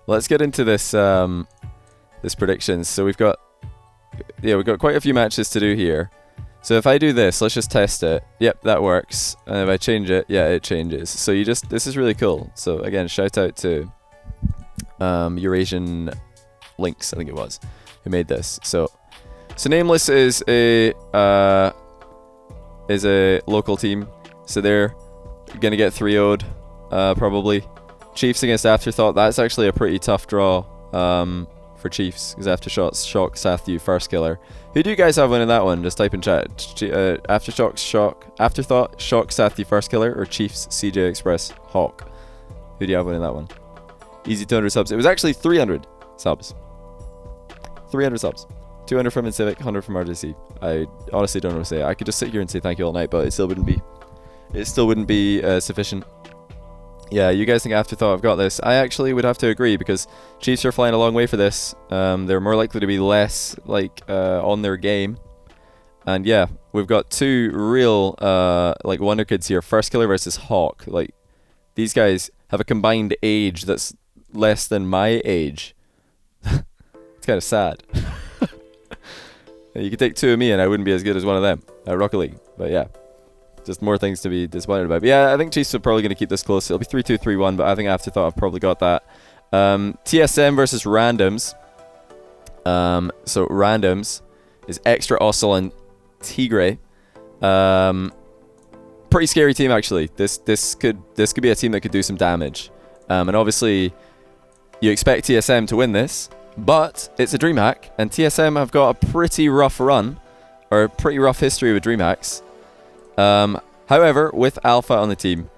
let's get into this this predictions. So we've got quite a few matches to do here. So if I do this, let's just test it. Yep, that works. And if I change it, yeah, it changes. So this is really cool. So again, shout out to Eurasian Links, I think it was, who made this. So Nameless is a local team. So they're gonna get 3-0'd, probably. Chiefs against Afterthought. That's actually a pretty tough draw for Chiefs, because Aftershocks, Shock, Sathu, First Killer. Who do you guys have winning that one? Just type in chat. Afterthought, Shock, Sathu, First Killer, or Chiefs, CJ Express, Hawk. Who do you have winning that one? Easy 200 subs. It was actually 300 subs. 300 subs. 200 from Incivic, 100 from RJC. I honestly don't know what to say. I could just sit here and say thank you all night, but it still wouldn't be sufficient. Yeah, you guys think Afterthought have got this. I actually would have to agree, because Chiefs are flying a long way for this. They're more likely to be less on their game. And yeah, we've got two real wonder kids here. First Killer versus Hawk. Like, these guys have a combined age that's less than my age. It's kind of sad. You could take two of me and I wouldn't be as good as one of them at Rocket League. But yeah, just more things to be disappointed about. But yeah, I think Chiefs are probably going to keep this close. It'll be 3-2, 3-1, but I think Afterthought have probably got that. TSM versus Randoms. So Randoms is Extra Ossel and Tigre. Pretty scary team, actually. This could be a team that could do some damage. And obviously, you expect TSM to win this, but it's a DreamHack, and TSM have got a pretty rough run, or a pretty rough history with DreamHacks. However, with Alpha on the team,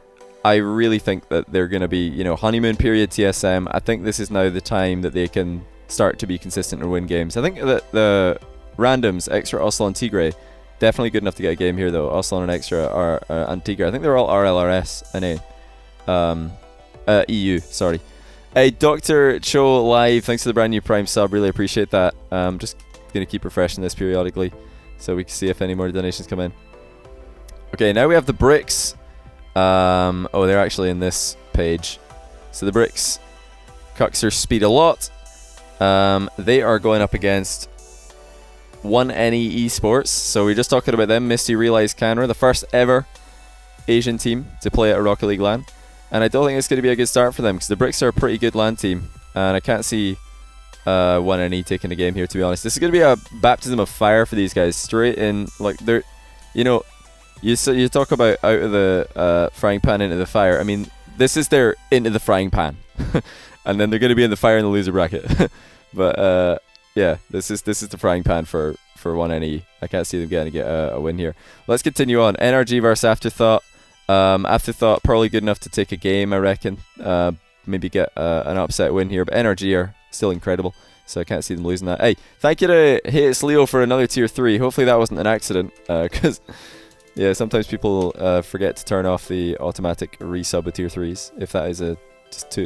I really think that they're going to be, honeymoon period TSM. I think this is now the time that they can start to be consistent and win games. I think that the Randoms, Extra, Oslon, and Tigre, definitely good enough to get a game here, though. Oslon and Extra are and Tigre. I think they're all RLRS and EU, sorry. Hey, Dr. Cho Live, thanks for the brand new Prime sub. Really appreciate that. Just going to keep refreshing this periodically so we can see if any more donations come in. Okay, now we have the bricks. Oh, they're actually in this page. So the bricks, Cuxer Speed a lot. They are going up against 1NE Esports. So we're just talking about them. Misty Realize Canberra, the first ever Asian team to play at a Rocket League LAN. And I don't think it's going to be a good start for them, because the bricks are a pretty good LAN team. And I can't see 1NE taking the game here, to be honest. This is going to be a baptism of fire for these guys. Straight in, like, they're, you talk about out of the frying pan into the fire. I mean, this is their into the frying pan. And then they're going to be in the fire in the loser bracket. But yeah, this is the frying pan for 1NE. I can't see them getting a win here. Let's continue on. NRG versus Afterthought. Afterthought probably good enough to take a game, I reckon. Maybe get an upset win here. But NRG are still incredible, so I can't see them losing that. Hey, thank you to Hates Leo for another tier 3. Hopefully that wasn't an accident, because yeah, sometimes people forget to turn off the automatic resub with tier 3s, if that is a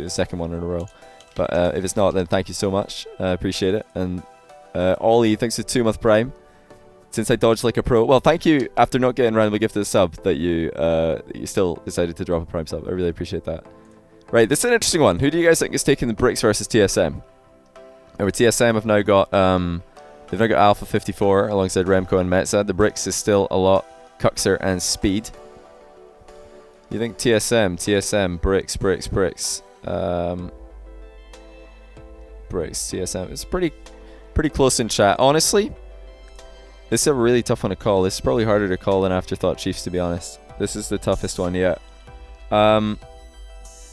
second one in a row. But if it's not, then thank you so much. I appreciate it. And Ollie, thanks for 2-month Prime. Since I dodged like a pro. Well, thank you, after not getting randomly gifted a sub, that you still decided to drop a Prime sub. I really appreciate that. Right, this is an interesting one. Who do you guys think is taking the bricks versus TSM? Over TSM have now got they've now got Alpha 54 alongside Remco and Metza. The bricks is still a lot. Cuxer and Speed. You think TSM, bricks. Bricks, TSM. It's pretty close in chat. Honestly, this is a really tough one to call. This is probably harder to call than Afterthought Chiefs, to be honest. This is the toughest one yet. I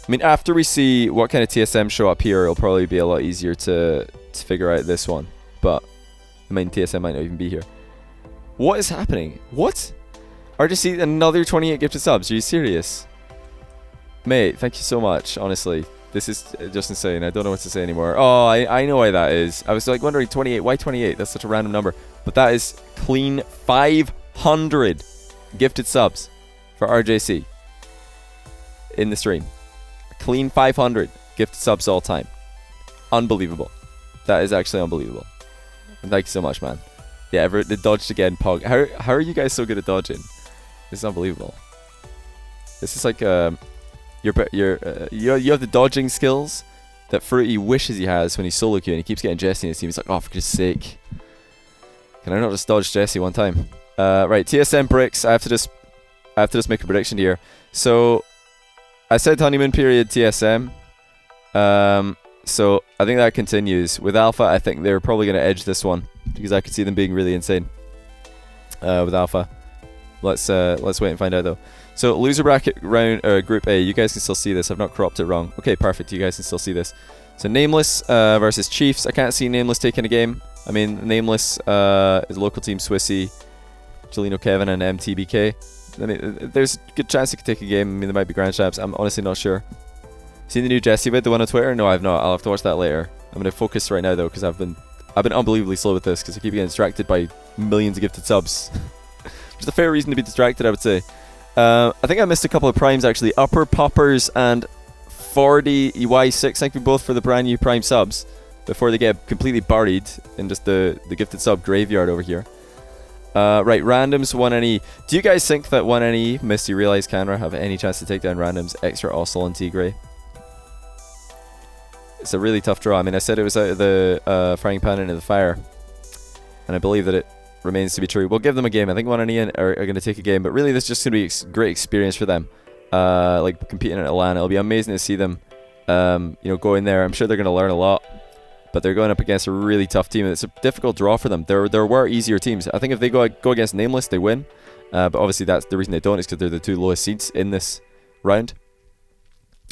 mean, after we see what kind of TSM show up here, it'll probably be a lot easier to figure out this one. But, I mean, TSM might not even be here. What is happening? What? RJC, another 28 gifted subs. Are you serious? Mate, thank you so much, honestly. This is just insane. I don't know what to say anymore. Oh, I know why that is. I was like wondering, 28. Why 28? That's such a random number. But that is clean 500 gifted subs for RJC in the stream. Clean 500 gifted subs all time. Unbelievable. That is actually unbelievable. And thank you so much, man. Yeah, they dodged again, Pog. How are you guys so good at dodging? This is unbelievable. This is like you have the dodging skills that Fruity wishes he has when he's solo queuing. He keeps getting Jesse in his team. He's like, oh, for goodness sake. Can I not just dodge Jesse one time? Right, TSM bricks. I have to just make a prediction here. So I said honeymoon period TSM. So I think that continues. With Alpha, I think they're probably going to edge this one because I could see them being really insane. With Alpha. Let's wait and find out though. So loser bracket round group A. You guys can still see this. I've not cropped it wrong. Okay, perfect. You guys can still see this. So Nameless versus Chiefs. I can't see Nameless taking a game. I mean, Nameless is a local team, Swissy, Jelino Kevin, and MTBK. I mean, there's a good chance he could take a game. I mean, there might be Grand Champs. I'm honestly not sure. Seen the new Jesse vid, the one on Twitter? No, I've not. I'll have to watch that later. I'm going to focus right now though, because I've been unbelievably slow with this because I keep getting distracted by millions of gifted subs. Which is a fair reason to be distracted, I would say. I think I missed a couple of primes actually. Upper Poppers and 40 EY6. Thank you both for the brand new prime subs before they get completely buried in just the gifted sub graveyard over here. Right, randoms 1NE. Do you guys think that 1NE, Misty, Realize, Canra have any chance to take down randoms, Extra, Ossel, and Tigray? It's a really tough draw. I mean, I said it was out of the frying pan into the fire, and I believe that it remains to be true. We'll give them a game. I think 1NE are going to take a game, but really this is just going to be a great experience for them. Like competing at Atlanta, it'll be amazing to see them go in there. I'm sure they're going to learn a lot, but they're going up against a really tough team, and it's a difficult draw for them. There were easier teams. I think if they go against Nameless, they win, but obviously that's the reason they don't is because they're the two lowest seeds in this round.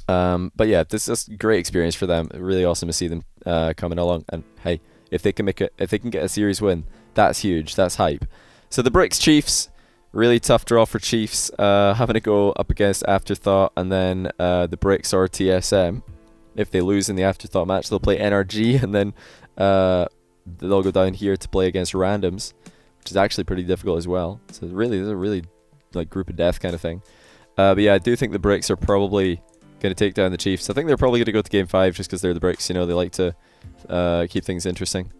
But yeah, this is a great experience for them. Really awesome to see them coming along. And hey, if they can get a series win, that's huge. That's hype. So the Bricks Chiefs, really tough draw for Chiefs. Having to go up against Afterthought and then the Bricks or TSM. If they lose in the Afterthought match, they'll play NRG and then they'll go down here to play against Randoms, which is actually pretty difficult as well. So really, this is a really like group of death kind of thing. But yeah, I do think the Bricks are probably going to take down the Chiefs. I think they're probably going to go to game 5 just because they're the Bricks. You know, they like to keep things interesting.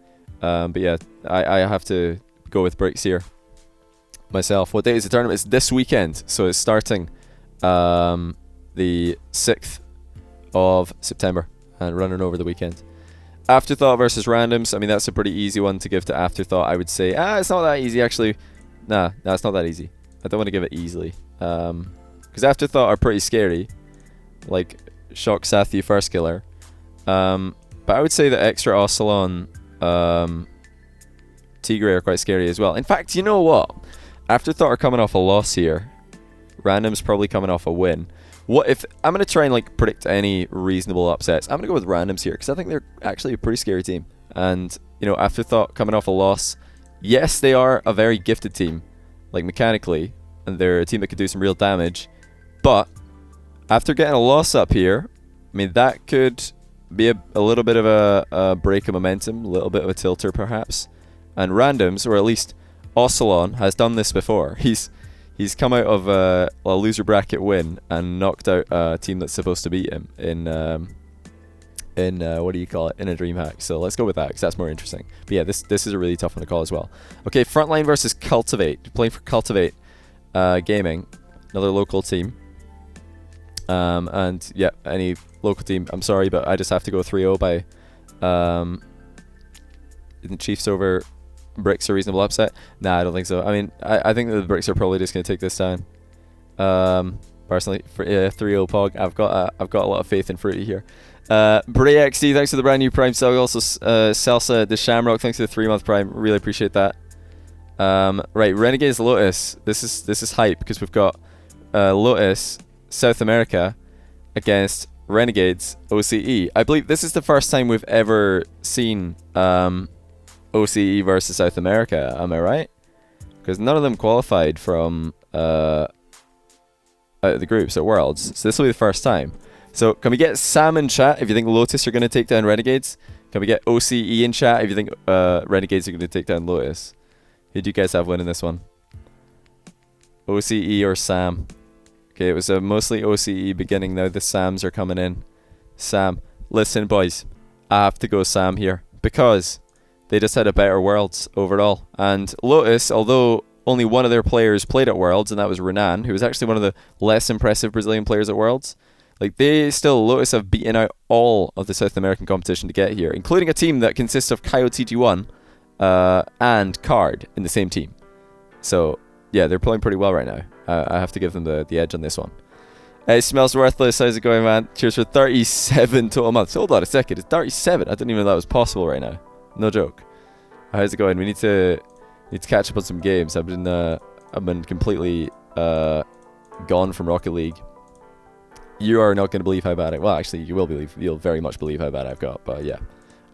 But yeah, I have to go with Bricks here myself. What day is the tournament? It's this weekend, so it's starting the 6th of September and running over the weekend. Afterthought versus Randoms. I mean, that's a pretty easy one to give to Afterthought, I would say. It's not that easy actually. Nah, it's not that easy. I don't want to give it easily because Afterthought are pretty scary, like Shock Sathy first killer. But I would say that Extra Ocelon, Tigray are quite scary as well. In fact, you know what? Afterthought are coming off a loss here. Random's probably coming off a win. What if I'm going to try and like predict any reasonable upsets? I'm going to go with Randoms here because I think they're actually a pretty scary team. And you know, Afterthought coming off a loss. Yes, they are a very gifted team, like mechanically, and they're a team that could do some real damage. But after getting a loss up here, I mean, that could be a little bit of a break of momentum, a little bit of a tilter perhaps. And Randoms, or at least Ocelon, has done this before. He's come out of a loser bracket win and knocked out a team that's supposed to beat him in what do you call it, in a DreamHack. So let's go with that because that's more interesting. But yeah, this is a really tough one to call as well. Okay, Frontline versus Cultivate. Playing for Cultivate Gaming, another local team. And yeah, any local team, I'm sorry, but I just have to go 3-0 by the Chiefs over Bricks a reasonable upset. Nah, I don't think so. I mean, I think that the Bricks are probably just going to take this down. Personally, for 3-0 Pog, I've got a lot of faith in Fruity here. Bray XD, thanks for the brand new Prime sub. Also, Salsa the Shamrock, thanks for the 3-month Prime. Really appreciate that. Right, Renegades Lotus. This is hype because we've got Lotus South America against Renegades OCE. I believe this is the first time we've ever seen OCE versus South America. Am I right? Because none of them qualified from out of the groups at Worlds, so this will be the first time. So can we get Sam in chat if you think Lotus are going to take down Renegades? Can we get OCE in chat if you think Renegades are going to take down Lotus? Who do you guys have winning this one? OCE or Sam? Okay, it was mostly OCE beginning. Now the Sams are coming in. Sam. Listen, boys. I have to go Sam here because they just had a better Worlds overall. And Lotus, although only one of their players played at Worlds, and that was Renan, who was actually one of the less impressive Brazilian players at Worlds. Like, Lotus have beaten out all of the South American competition to get here, including a team that consists of Coyote TG1 and Card in the same team. So, yeah, they're playing pretty well right now. I have to give them the edge on this one. It smells worthless. How's it going, man? Cheers for 37 total months. Hold on a second. It's 37. I didn't even know that was possible right now. No joke. How's it going? We need to catch up on some games. I've been completely gone from Rocket League. You are not going to believe how bad well, actually, you will believe. You'll very much believe how bad I've got. But yeah,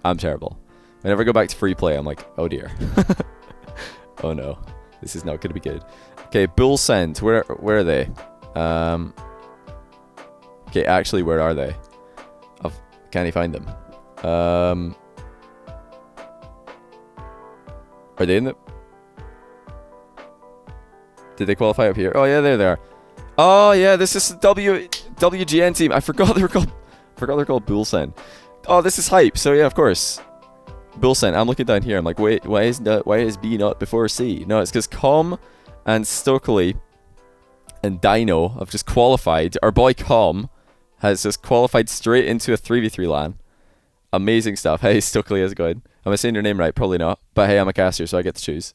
I'm terrible. Whenever I go back to free play, I'm like, oh dear. Oh no, this is not going to be good. Okay, Bilson. Where are they? Okay, actually, where are they? Can't you find them? Are they in the? Did they qualify up here? Oh yeah, there they are. Oh yeah, this is the WGN team. I forgot they're called Bilson. Oh, this is hype. So yeah, of course, Bilson. I'm looking down here. I'm like, wait, why is B not before C? No, it's because Com and Stokely and Dino have just qualified. Our boy Com has just qualified straight into a 3v3 LAN. Amazing stuff. Hey, Stokely, how's it going? Am I saying your name right? Probably not. But hey, I'm a caster, so I get to choose.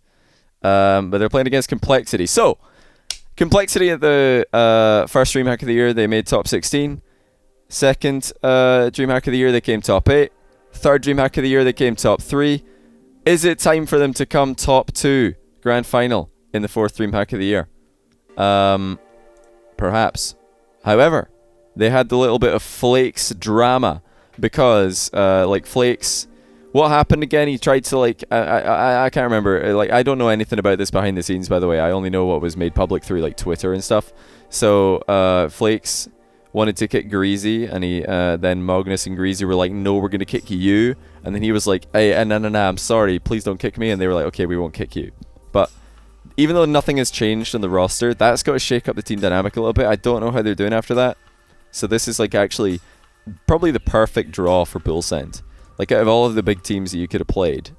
But they're playing against Complexity. So, Complexity at the first DreamHack of the year, they made top 16. Second DreamHack of the year, they came top 8. Third DreamHack of the year, they came top 3. Is it time for them to come top 2 grand final in the fourth DreamHack of the year? Perhaps. However, they had the little bit of Flakes drama because, like, Flakes, what happened again? He tried to, like, I can't remember. Like, I don't know anything about this behind the scenes, by the way. I only know what was made public through, like, Twitter and stuff. So, Flakes wanted to kick Greasy, and then Magnus and Greasy were like, no, we're going to kick you. And then he was like, hey, no, I'm sorry, please don't kick me. And they were like, okay, we won't kick you. But even though nothing has changed on the roster, that's got to shake up the team dynamic a little bit. I don't know how they're doing after that. So this is, like, actually probably the perfect draw for Bilson. Like, out of all of the big teams that you could have played,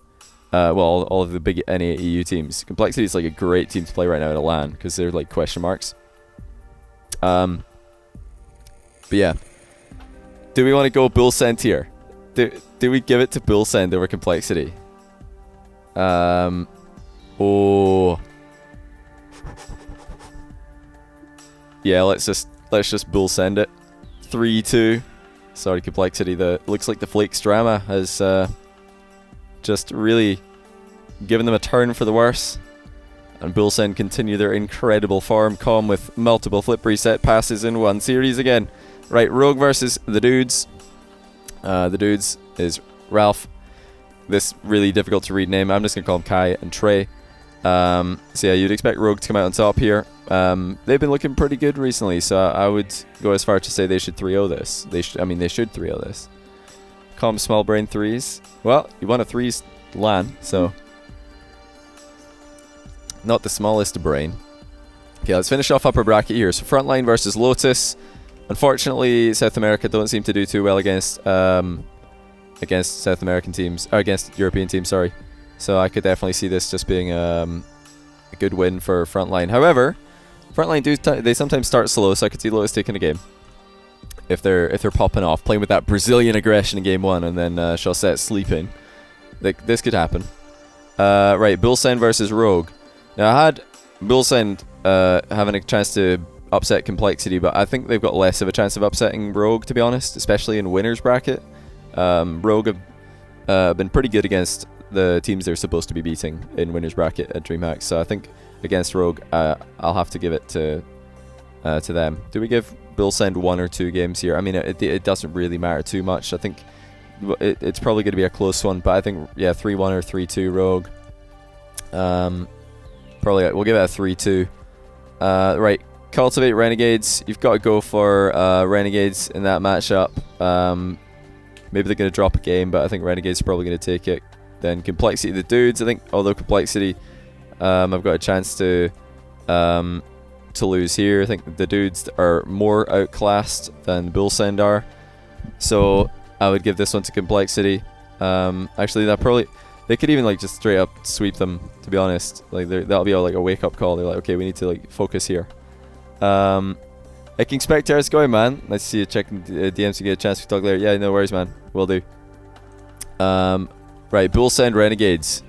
all of the big NA EU teams, Complexity is, like, a great team to play right now in a LAN because they're, like, question marks. But yeah, do we want to go Bilson here? Do we give it to Bilson over Complexity? Oh, yeah. Let's just Bilson it. 3-2. Sorry, Complexity. Looks like the Flakes drama has just really given them a turn for the worse. And Bilson continue their incredible form. Com with multiple flip reset passes in one series again. Right, Rogue versus the Dudes. The Dudes is Ralph. This really difficult to read name. I'm just going to call him Kai and Trey. So yeah, you'd expect Rogue to come out on top here. They've been looking pretty good recently, so I would go as far to say they should 3-0 this. They should 3-0 this. Com small brain threes. Well, you won a threes LAN, so not the smallest brain. Okay, let's finish off upper bracket here. So Frontline versus Lotus. Unfortunately, South America don't seem to do too well against South American teams, or against European teams, sorry. So I could definitely see this just being a good win for Frontline. However, Frontline they sometimes start slow, so I could see Lotus taking a game if they're popping off, playing with that Brazilian aggression in game 1, and then Chaussette sleeping. Like, this could happen. Right, Bilson versus Rogue. Now I had Bilson having a chance to upset Complexity, but I think they've got less of a chance of upsetting Rogue, to be honest, especially in winners bracket. Rogue have been pretty good against the teams they're supposed to be beating in winners bracket at DreamHack, so I think against Rogue, I'll have to give it to them. Do we give Bilson 1 or 2 games here? I mean, it doesn't really matter too much. I think it's probably going to be a close one, but I think, yeah, 3-1 or 3-2 Rogue. Probably we'll give it a 3-2. Right, Cultivate Renegades. You've got to go for Renegades in that matchup. Maybe they're going to drop a game, but I think Renegades are probably going to take it. Then Complexity, the Dudes. I think, although Complexity, I've got a chance to lose here. I think the Dudes are more outclassed than Bilson are, so I would give this one to Complexity. Actually, they could even, like, just straight up sweep them, to be honest. Like, that'll be like a wake up call. They're like, okay, we need to, like, focus here. I can expect ours going, man. Let's see you checking DMs to get a chance to talk later. Yeah, no worries, man. Will do. Right, Bilson Renegades.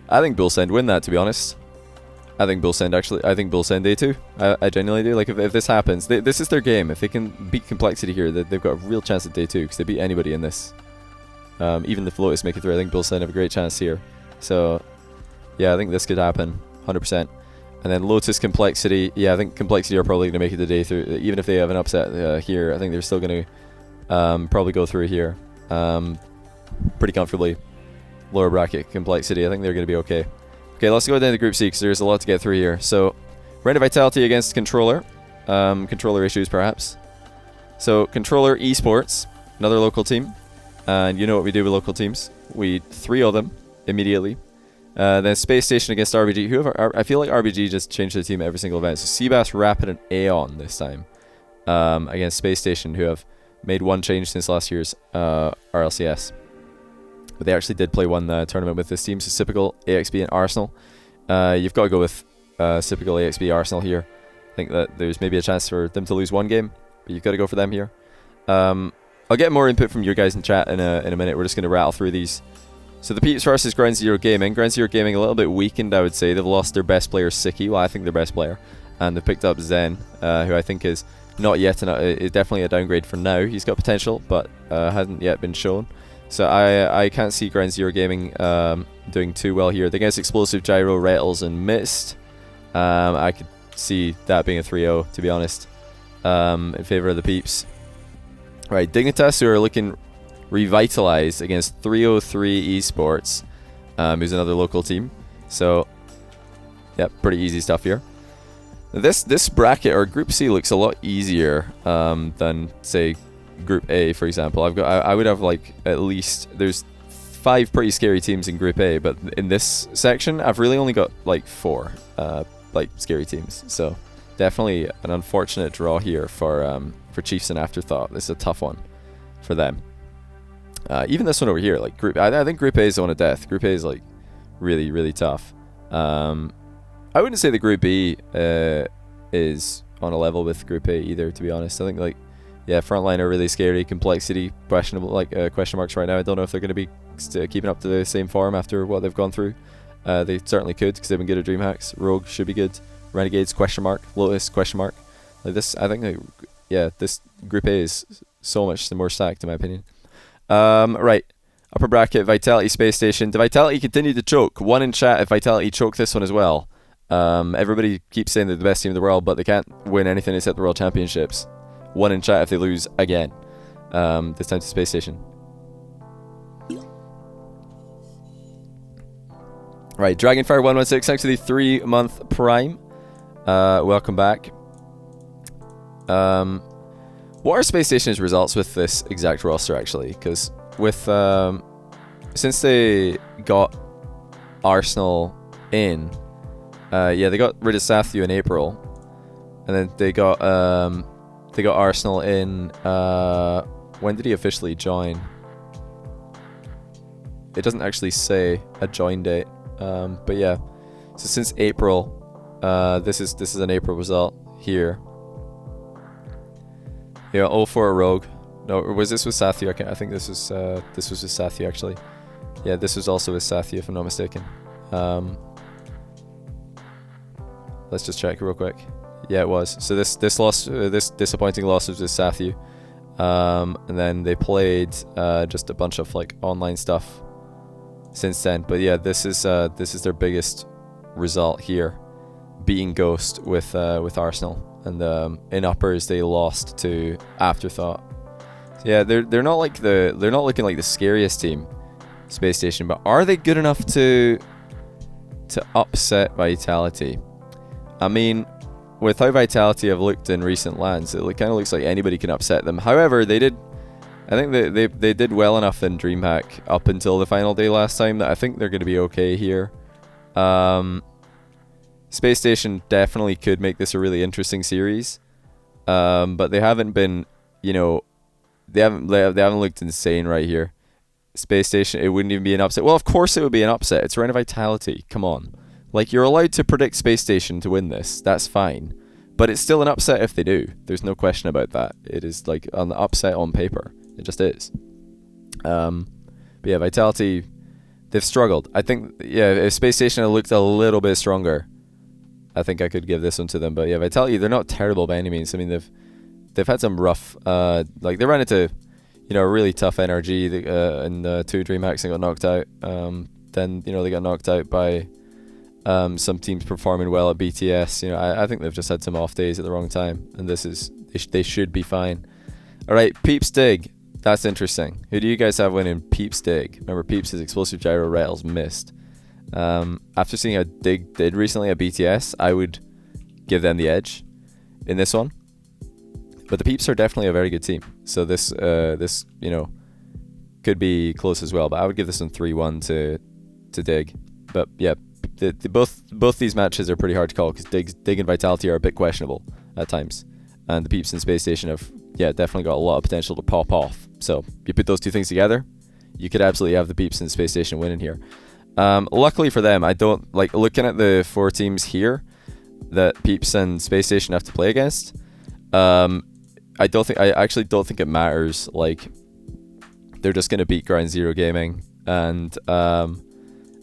I think Bilson win that, to be honest. I think Bilson actually. I think Bilson day 2. I genuinely do. Like if this happens, this is their game. If they can beat Complexity here, they've got a real chance at day 2 because they beat anybody in this. Even if Lotus make it through, I think Bilson have a great chance here. So yeah, I think this could happen, 100%. And then Lotus Complexity. Yeah, I think Complexity are probably going to make it the day through. Even if they have an upset here, I think they're still going to probably go through here pretty comfortably. Lower bracket Complexity. I think they're going to be okay. Okay, let's go down to Group C because there's a lot to get through here. So, Rent of Vitality against Controller. Controller issues, perhaps. So, Controller Esports, another local team. And you know what we do with local teams. We 3-0 them immediately. Then Space Station against RBG. I feel like RBG just changed the team every single event. So, Seabass, Rapid, and Aeon this time. Against Space Station, who have made one change since last year's RLCS. But they actually did play one tournament with this team. So Sypical, AXB, and Arsenal. You've got to go with Sypical, AXB, Arsenal here. I think that there's maybe a chance for them to lose one game, but you've got to go for them here. I'll get more input from you guys in chat in a minute. We're just going to rattle through these. So the Peeps versus Ground Zero Gaming. Ground Zero Gaming a little bit weakened, I would say. They've lost their best player, Siki. Well, I think their best player. And they've picked up Zen, who I think is not yet, is definitely a downgrade for now. He's got potential, but hasn't yet been shown. So I can't see Ground Zero Gaming doing too well here. They against Explosive, Gyro, Rattles, and Mist. I could see that being a 3-0, to be honest, in favour of the Peeps. Right, Dignitas, who are looking revitalized against 303 Esports, who's another local team. So, yep, pretty easy stuff here. This bracket, or Group C, looks a lot easier than, say, Group A, for example. I would have like at least, there's 5 pretty scary teams in Group A, but in this section I've really only got like 4 like scary teams. So definitely an unfortunate draw here for Chiefs and Afterthought. This is a tough one for them. Even this one over here, like I think Group A is the one of death. Group A is like really, really tough. I wouldn't say the Group B is on a level with Group A either, to be honest. I think like, yeah, Frontline are really scary. Complexity, questionable, like question marks right now. I don't know if they're going to be keeping up to the same form after what they've gone through. They certainly could because they've been good at DreamHacks. Rogue should be good. Renegades, question mark. Lotus, question mark. Like this, I think, yeah, this Group A is so much more stacked in my opinion. Right, upper bracket, Vitality, Space Station. The Vitality continue to choke. One in chat if Vitality choke this one as well. Everybody keeps saying they're the best team in the world, but they can't win anything except the World Championships. One in chat if they lose again. This time to Space Station. Right, Dragonfire116, thanks for the 3-month Prime. Welcome back. What are Space Station's results with this exact roster, actually? Because with since they got Arsenal in, yeah, they got rid of Sathu in April, and then they got Arsenal in. When did he officially join? It doesn't actually say a join date, but yeah. So since April, this is an April result here. Yeah, 0 for a Rogue. No, or was this with Sathu? I think this was with Sathu actually. Yeah, this was also with Sathu if I'm not mistaken. Let's just check real quick. Yeah, it was. So this disappointing loss was with Sathu, and then they played just a bunch of like online stuff since then. But yeah, this is their biggest result here, beating Ghost with Arsenal. And in uppers they lost to Afterthought. So yeah, they're not looking like the scariest team, Space Station, but are they good enough to upset Vitality? I mean, with how Vitality have looked in recent lands, it kind of looks like anybody can upset them. However, I think they did well enough in DreamHack up until the final day last time that I think they're going to be okay here. Space Station definitely could make this a really interesting series, but they haven't been, they haven't looked insane right here. Space Station, it wouldn't even be an upset. Well, of course it would be an upset. It's Reign of Vitality. Come on, like you're allowed to predict Space Station to win this. That's fine, But it's still an upset if they do. There's no question about that. It is like an upset on paper. It just is. But yeah, Vitality, they've struggled. I think, yeah, if Space Station had looked a little bit stronger, I think I could give this one to them. But yeah, Vitality, they're not terrible by any means. I mean, they've had some rough, like they ran into, you know, a really tough NRG in the 2 DreamHacks and got knocked out. Then, you know, they got knocked out by some teams performing well at BTS. You know, I think they've just had some off days at the wrong time, and they should be fine. All right, Peeps Dig. That's interesting. Who do you guys have winning Peeps Dig? Remember, Peeps' explosive gyro rails missed. After seeing how Dig did recently at BTS, I would give them the edge in this one. But the Peeps are definitely a very good team. So this you know, could be close as well. But I would give this one 3-1 to Dig. But yeah, both these matches are pretty hard to call because Dig and Vitality are a bit questionable at times. And the Peeps and Space Station have, yeah, definitely got a lot of potential to pop off. So you put those two things together, you could absolutely have the Peeps and Space Station winning here. Luckily for them, I don't like looking at the 4 teams here that Peeps and Space Station have to play against. I actually don't think it matters. Like, they're just gonna beat Ground Zero Gaming and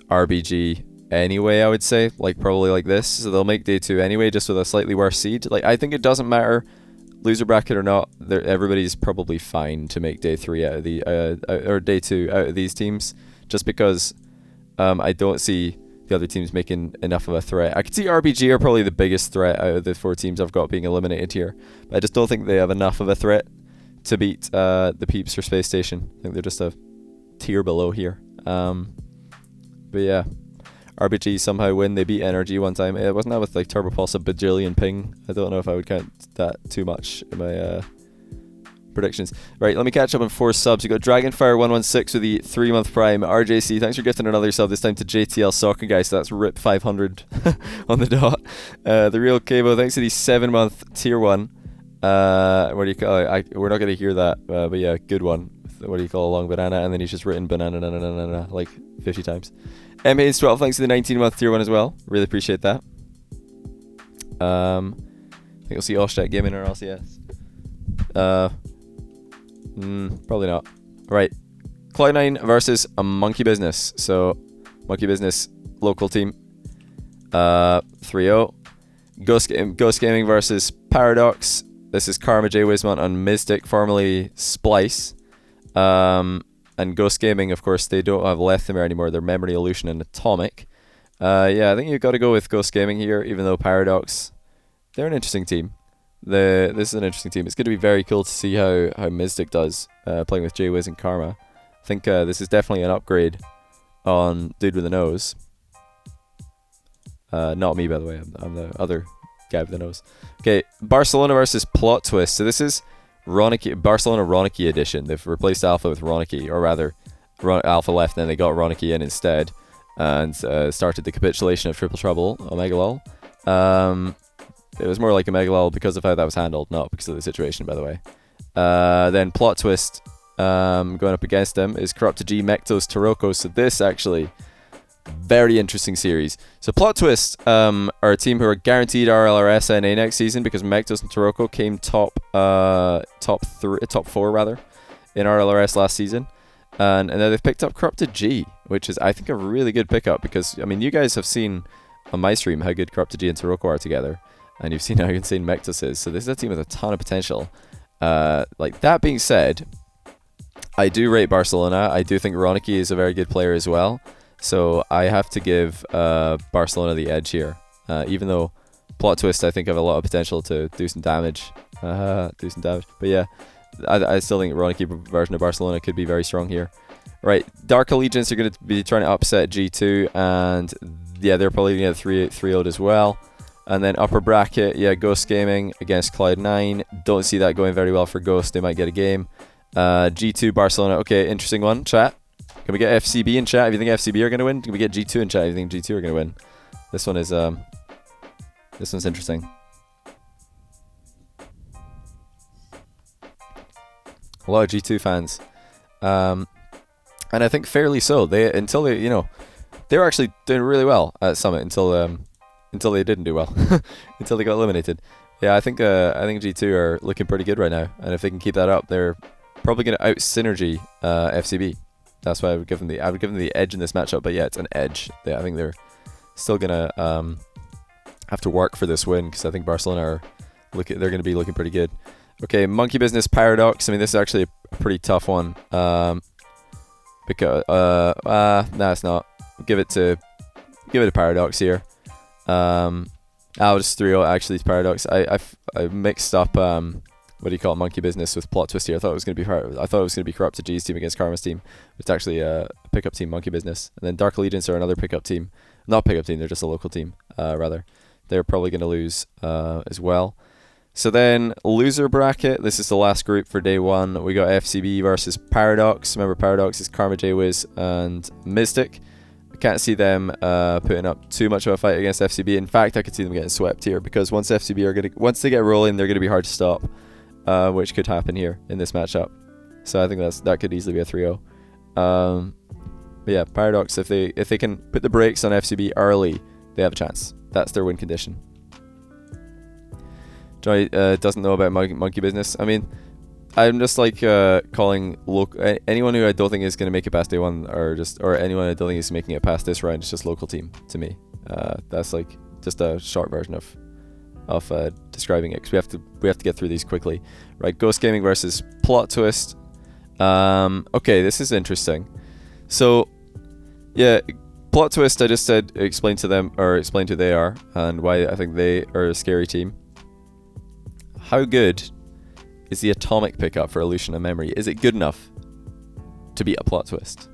RBG anyway, I would say, like probably like this. So they'll make day 2 anyway, just with a slightly worse seed. Like, I think it doesn't matter loser bracket or not. Everybody's probably fine to make day 3 out of the or day 2 out of these teams, just because I don't see the other teams making enough of a threat. I could see RBG are probably the biggest threat out of the 4 teams I've got being eliminated here, but I just don't think they have enough of a threat to beat the Peeps or Space Station. I think they're just a tier below here. But yeah, RBG somehow win. They beat NRG one time. It wasn't that with like Turbo Pulse a bajillion ping. I don't know if I would count that too much in my predictions. Right, let me catch up on 4 subs. You got Dragonfire116 with the 3-month prime. RJC, thanks for gifting another sub, this time to JTL Soccer Guy, so that's RIP 500 on the dot. The Real Cabo, thanks to the 7-month tier 1. What do you call it? We're not going to hear that, but yeah, good one. What do you call a long banana? And then he's just written banana like 50 times. M812, thanks to the 19-month tier 1 as well. Really appreciate that. I think you'll see Oshtek Gaming or LCS. Probably not. Right, Cloud9 versus a Monkey Business. So Monkey Business local team, 3-0. Ghost Gaming versus Paradox. This is Karma, J Wismont, and Mystic, formerly Splice. And Ghost Gaming, of course, they don't have Lethamere anymore. They're Memory Illusion and Atomic. Yeah, I think you've got to go with Ghost Gaming here, even though Paradox, they're an interesting team. This is an interesting team. It's going to be very cool to see how Mystic does playing with J-Wiz and Karma. I think this is definitely an upgrade on Dude with a Nose. Not me, by the way. I'm the other guy with the nose. Okay, Barcelona versus Plot Twist. So this is Barcelona Ronicky edition. They've replaced Alpha with Ronicky, or rather, Alpha left and then they got Ronicky in instead, and started the capitulation of Triple Trouble, Omega Lol. It was more like Omega Lol because of how that was handled, not because of the situation, by the way. Then Plot Twist, going up against them, is Corrupted G, Mektos, Taroko. So this actually, very interesting series. So Plot Twist are a team who are guaranteed RLRS NA next season because Mektos and Taroko came top 4 rather in RLRS last season, and now they've picked up Corrupted G, which is I think a really good pickup because I mean you guys have seen on my stream how good Corrupted G and Taroko are together, and you've seen how insane Mektos is. So this is a team with a ton of potential. Like that being said, I do rate Barcelona. I do think Ronicky is a very good player as well. So I have to give Barcelona the edge here, even though Plot Twist I think have a lot of potential to do some damage. But yeah, I still think Ronicky version of Barcelona could be very strong here. Right, Dark Allegiance are going to be trying to upset G2, and yeah, they're probably going to get 3-0'd as well. And then upper bracket, yeah, Ghost Gaming against Cloud9. Don't see that going very well for Ghost. They might get a game. G2 Barcelona. Okay, interesting one. Chat. Can we get FCB in chat if you think FCB are going to win? Can we get G2 in chat if you think G2 are going to win? This one is this one's interesting. A lot of G2 fans. And I think fairly so. They were actually doing really well at Summit until they didn't do well. Until they got eliminated. Yeah, I think G2 are looking pretty good right now, and if they can keep that up, they're probably going to out synergy FCB. That's why I would give them the edge in this matchup. But yeah, it's an edge. I think they're still gonna have to work for this win, because I think Barcelona are they're going to be looking pretty good. Okay, Monkey Business Paradox. I mean, this is actually a pretty tough one. Because no, it's not. Give it to Paradox here. I'll just 3-0 actually to Paradox. I mixed up what do you call it, Monkey Business with Plot Twist here. I thought it was going to be Corrupted G's team against Karma's team. It's actually a pickup team, Monkey Business. And then Dark Allegiance are another pickup team. Not pickup team, they're just a local team, rather. They're probably going to lose as well. So then, loser bracket. This is the last group for day one. We got FCB versus Paradox. Remember, Paradox is Karma, J-Wiz, and Mystic. I can't see them putting up too much of a fight against FCB. In fact, I could see them getting swept here, because once they get rolling, they're gonna be hard to stop, which could happen here in this matchup. So I think that could easily be a 3-0. But yeah, Paradox, if they can put the brakes on FCB early, they have a chance. That's their win condition. Johnny doesn't know about Monkey Business. I mean, I'm just like calling anyone who I don't think is going to make it past day one, or anyone I don't think is making it past this round. It's just local team to me. That's like just a short version of describing it, because we have to get through these quickly. Right, Ghost Gaming versus Plot Twist. Okay, this is interesting. So yeah, Plot Twist. I just explain who they are and why I think they are a scary team. How good is the atomic pickup for illusion and memory? Is it good enough to beat a Plot Twist?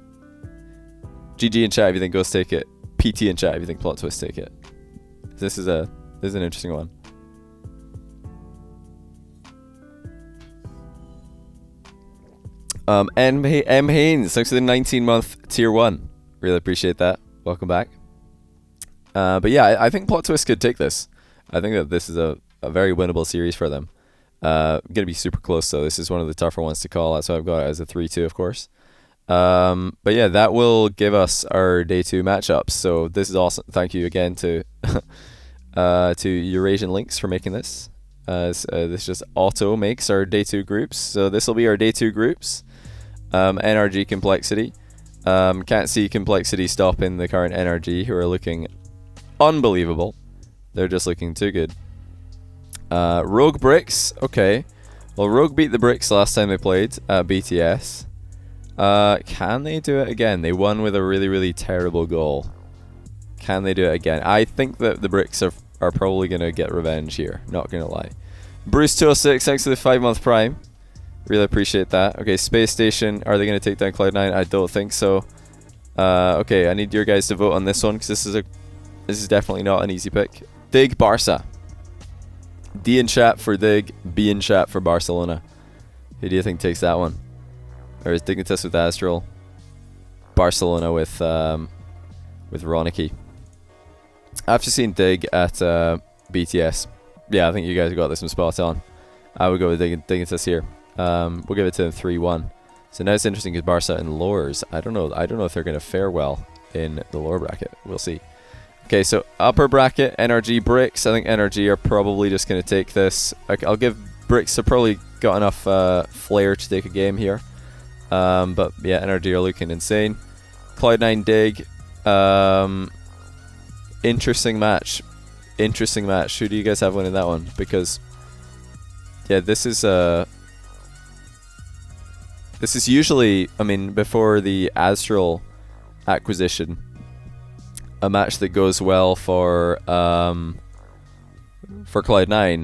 GG in chat if you think Ghost take it. PT in chat if you think Plot Twist take it. This is an interesting one. M Haynes, thanks for the 19-month tier 1. Really appreciate that. Welcome back. But yeah, I think Plot Twist could take this. I think that this is a very winnable series for them. Gonna be super close, though. This is one of the tougher ones to call. That's why I've got it as a 3-2, of course. But yeah, that will give us our day 2 matchups. So this is awesome. Thank you again to Eurasian Links for making this. This just auto makes our day 2 groups. So this will be our day 2 groups. NRG Complexity. Can't see Complexity stopping the current NRG, who are looking unbelievable. They're just looking too good. Rogue Bricks. Okay. Well, Rogue beat the Bricks last time they played at BTS. Can they do it again? They won with a really, really terrible goal. Can they do it again? I think that the Bricks are probably going to get revenge here. Not going to lie. Bruce206, thanks for the 5-month prime. Really appreciate that. Okay, Space Station. Are they going to take down Cloud9? I don't think so. Okay, I need your guys to vote on this one, because this is definitely not an easy pick. Dig Barca. D in chat for Dig, B in chat for Barcelona. Who do you think takes that one? Or is Dignitas with Astral? Barcelona with Ronicky. After seeing Dig at BTS, yeah, I think you guys got this one spot on. I would go with Dignitas here. We'll give it to them 3-1. So now it's interesting because Barca and lowers. I don't know if they're going to fare well in the lower bracket. We'll see. Okay, so upper bracket, NRG Bricks. I think NRG are probably just going to take this. I'll give Bricks. They've probably got enough flair to take a game here. But yeah, NRG are looking insane. Cloud9 Dig. Interesting match. Who do you guys have winning that one? Because yeah, this is usually, I mean, before the Astral acquisition, a match that goes well for Cloud9.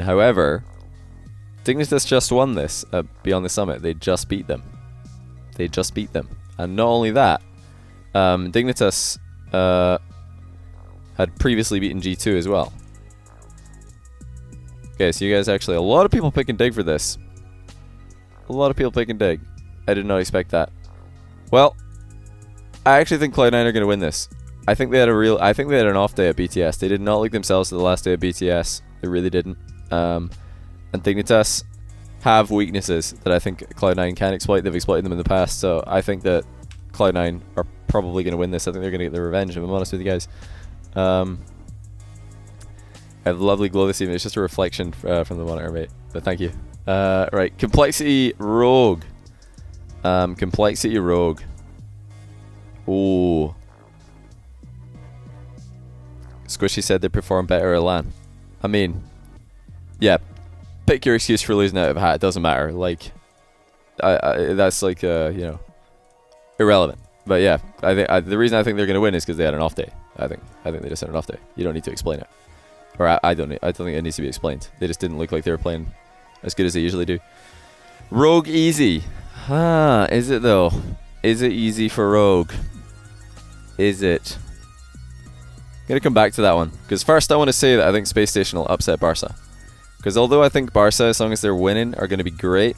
However, Dignitas just won this Beyond the Summit. They just beat them. And not only that, Dignitas had previously beaten G2 as well. Okay, so you guys actually, a lot of people picking Dig for this. A lot of people picking Dig. I did not expect that. Well, I actually think Cloud9 are going to win this. I think they had an off day at BTS. They did not like themselves to the last day of BTS. They really didn't. And Dignitas have weaknesses that I think Cloud9 can exploit. They've exploited them in the past. So I think that Cloud9 are probably going to win this. I think they're going to get their revenge, if I'm honest with you guys. I have lovely glow this evening. It's just a reflection from the monitor, mate. But thank you. Right, complexity rogue. Complexity rogue. Ooh. Squishy said they perform better at LAN. I mean, yeah. Pick your excuse for losing out of a hat. It doesn't matter. Like, that's like you know, irrelevant. But yeah, I think the reason I think they're gonna win is because they had an off day. I think they just had an off day. You don't need to explain it, or I don't think it needs to be explained. They just didn't look like they were playing as good as they usually do. Rogue easy, is it though? Is it easy for Rogue? Is it? I'm gonna come back to that one because first I want to say that I think Space Station will upset Barca. Because although I think Barca, as long as they're winning, are going to be great,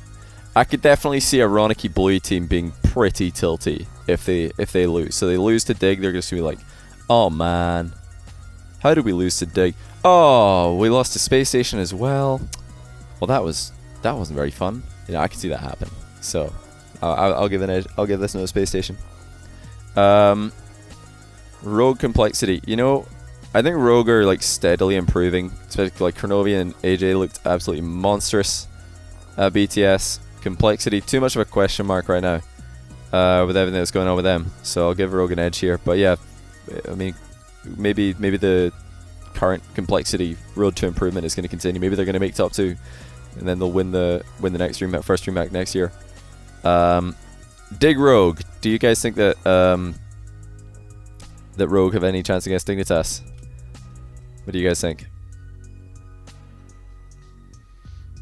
I could definitely see a Ronicky Bluey team being pretty tilty if they lose. So they lose to Dig, they're just going to be like, oh man, how did we lose to Dig? Oh, we lost to Space Station as well. Well, that wasn't very fun. You know, I can see that happen. So I'll give an edge. I'll give this another Space Station. Rogue complexity. You know, I think Rogue are like steadily improving. Especially like Kronovi and AJ looked absolutely monstrous at BTS. Complexity, too much of a question mark right now with everything that's going on with them. So I'll give Rogue an edge here. But yeah, I mean, maybe the current complexity road to improvement is going to continue. Maybe they're going to make top 2, and then they'll win the next first DreamHack next year. Dig Rogue. Do you guys think that that Rogue have any chance against Dignitas? What do you guys think?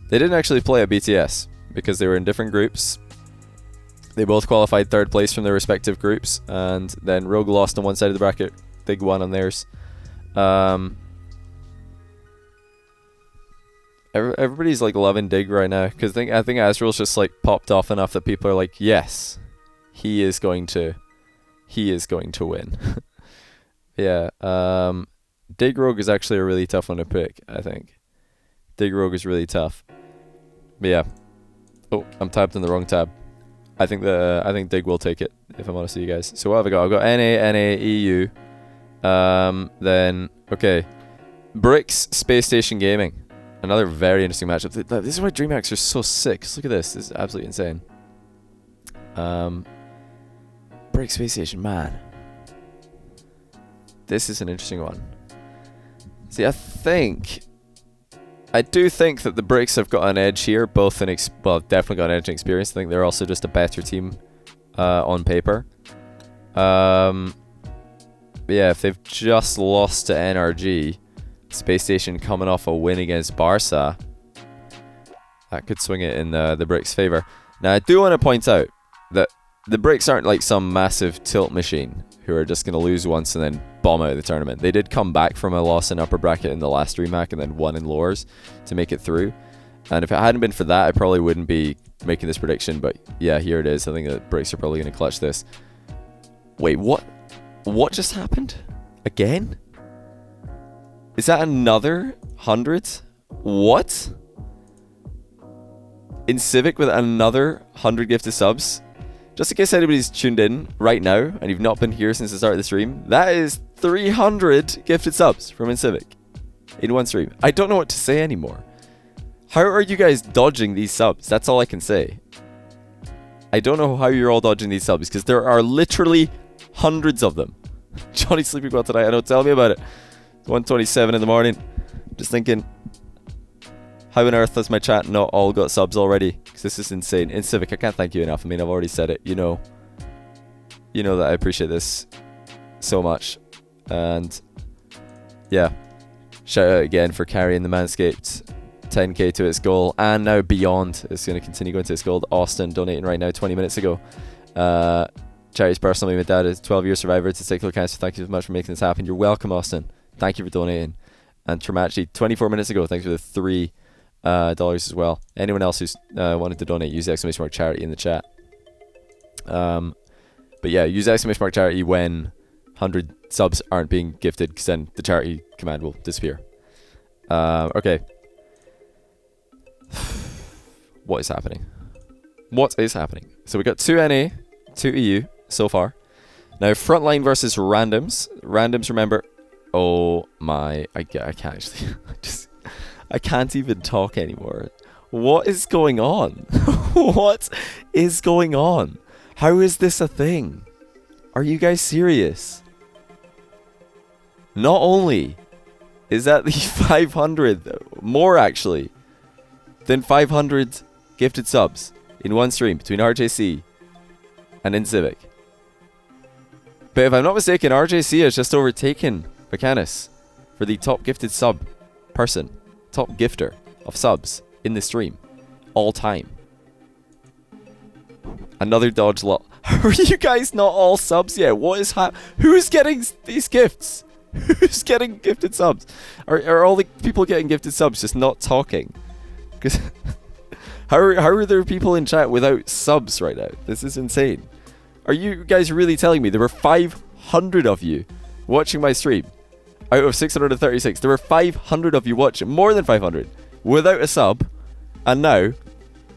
They didn't actually play at BTS because they were in different groups. They both qualified 3rd place from their respective groups, and then Rogue lost on one side of the bracket, Dig won on theirs. Everybody's like loving Dig right now because I think Azrael's just like popped off enough that people are like, yes, he is going to win. Yeah. Dig Rogue is actually a really tough one to pick, I think. Dig Rogue is really tough. But yeah. Oh, I'm tabbed in the wrong tab. I think Dig will take it, if I'm honest with you guys. So what have I got? I've got NA, EU. Then, okay. Bricks, Space Station Gaming. Another very interesting matchup. This is why DreamHacks are so sick. Look at this. This is absolutely insane. Bricks, Space Station, man. This is an interesting one. See, I do think that the Bricks have got an edge here, both in definitely got an edge in experience. I think they're also just a better team on paper. But yeah, if they've just lost to NRG, Space Station coming off a win against Barca, that could swing it in the Bricks' favor. Now, I do want to point out that the Bricks aren't like some massive tilt machine who are just going to lose once and then bomb out of the tournament. They did come back from a loss in upper bracket in the last DreamHack and then won in lowers to make it through. And if it hadn't been for that, I probably wouldn't be making this prediction. But yeah, here it is. I think that Bricks are probably going to clutch this. Wait, what? What just happened? Again? Is that another 100? What? In Civic with another 100 gifted subs? Just in case anybody's tuned in right now and you've not been here since the start of the stream, that is 300 gifted subs from InCivic in one stream. I don't know what to say anymore. How are you guys dodging these subs? That's all I can say. I don't know how you're all dodging these subs because there are literally hundreds of them. Johnny's sleeping well tonight. I know, tell me about it. It's 1:27 in the morning. Just thinking, how on earth has my chat not all got subs already? Because this is insane. InCivic, I can't thank you enough. I mean, I've already said it. You know that I appreciate this so much. And yeah, shout out again for carrying the Manscaped 10k to its goal and now beyond. It's going to continue going to its goal. Austin donating right now 20 minutes ago. Charity's personal. My dad is 12-year survivor to testicular cancer. Thank you so much for making this happen. You're welcome, Austin. Thank you for donating. And Tramachi 24 minutes ago. Thanks for the $3 as well. Anyone else who's wanted to donate, use the exclamation mark charity in the chat. But yeah, use exclamation mark charity when 100 subs aren't being gifted, because then the charity command will disappear. Okay. What is happening? What is happening? So we got 2 NA, 2 EU so far. Now, frontline versus randoms. Randoms, remember, Oh my, I can't actually, I can't even talk anymore. What is going on? What is going on? How is this a thing? Are you guys serious? Not only is that the 500, more actually, than 500 gifted subs in one stream between RJC and InCivic. But if I'm not mistaken, RJC has just overtaken Vacanis for the top gifted sub person, top gifter of subs in the stream, all time. Another dodge lot. Are you guys not all subs yet? What is who's getting these gifts? Who's getting gifted subs? Are all the people getting gifted subs just not talking? Because how are there people in chat without subs right now? This is insane. Are you guys really telling me there were 500 of you watching my stream out of 636? There were 500 of you watching, more than 500, without a sub, and now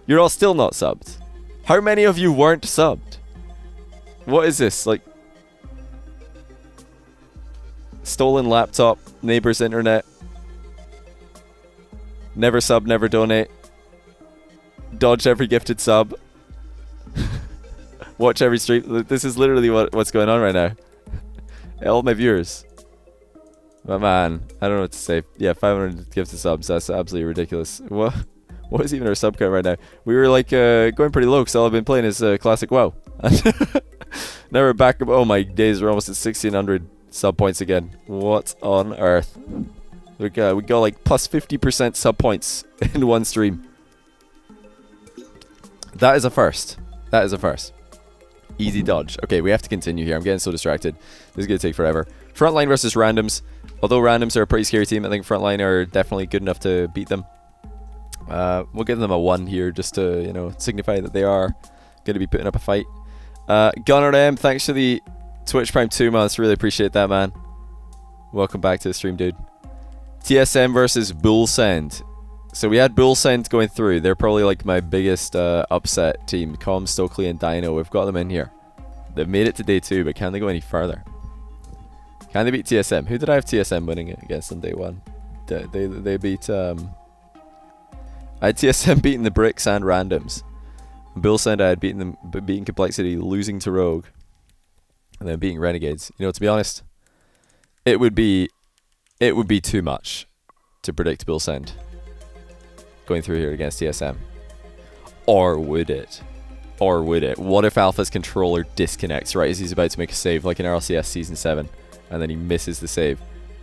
you're all still not subbed. How many of you weren't subbed? What is this? Like, stolen laptop, neighbor's internet, never sub, never donate, dodge every gifted sub, watch every stream. This is literally what's going on right now. All my viewers. But man, I don't know what to say. Yeah, 500 gifted subs. That's absolutely ridiculous. What is even our sub count right now? We were like going pretty low because all I've been playing is classic WoW. Now we're back. Oh my days, we're almost at 1600 sub points again. What on earth? We got like plus 50% sub points in one stream. That is a first. That is a first. Easy dodge. Okay, we have to continue here. I'm getting so distracted. This is going to take forever. Frontline versus randoms. Although randoms are a pretty scary team, I think Frontline are definitely good enough to beat them. We'll give them a 1 here just to, you know, signify that they are going to be putting up a fight. Gunnar M, thanks for the Twitch Prime 2 months. Really appreciate that, man. Welcome back to the stream, dude. TSM versus Bullsend. So we had Bullsend going through. They're probably like my biggest upset team. Com, Stokely, and Dino. We've got them in here. They've made it to day 2, but can they go any further? Can they beat TSM? Who did I have TSM winning against on day 1? They beat... I had TSM beating the Bricks and Randoms. Bullsend, I had beating Complexity, losing to Rogue, and then beating Renegades. You know, to be honest, it would be too much to predict Bullsend going through here against TSM. Or would it? Or would it? What if Alpha's controller disconnects right as he's about to make a save, like in RLCS Season 7, and then he misses the save,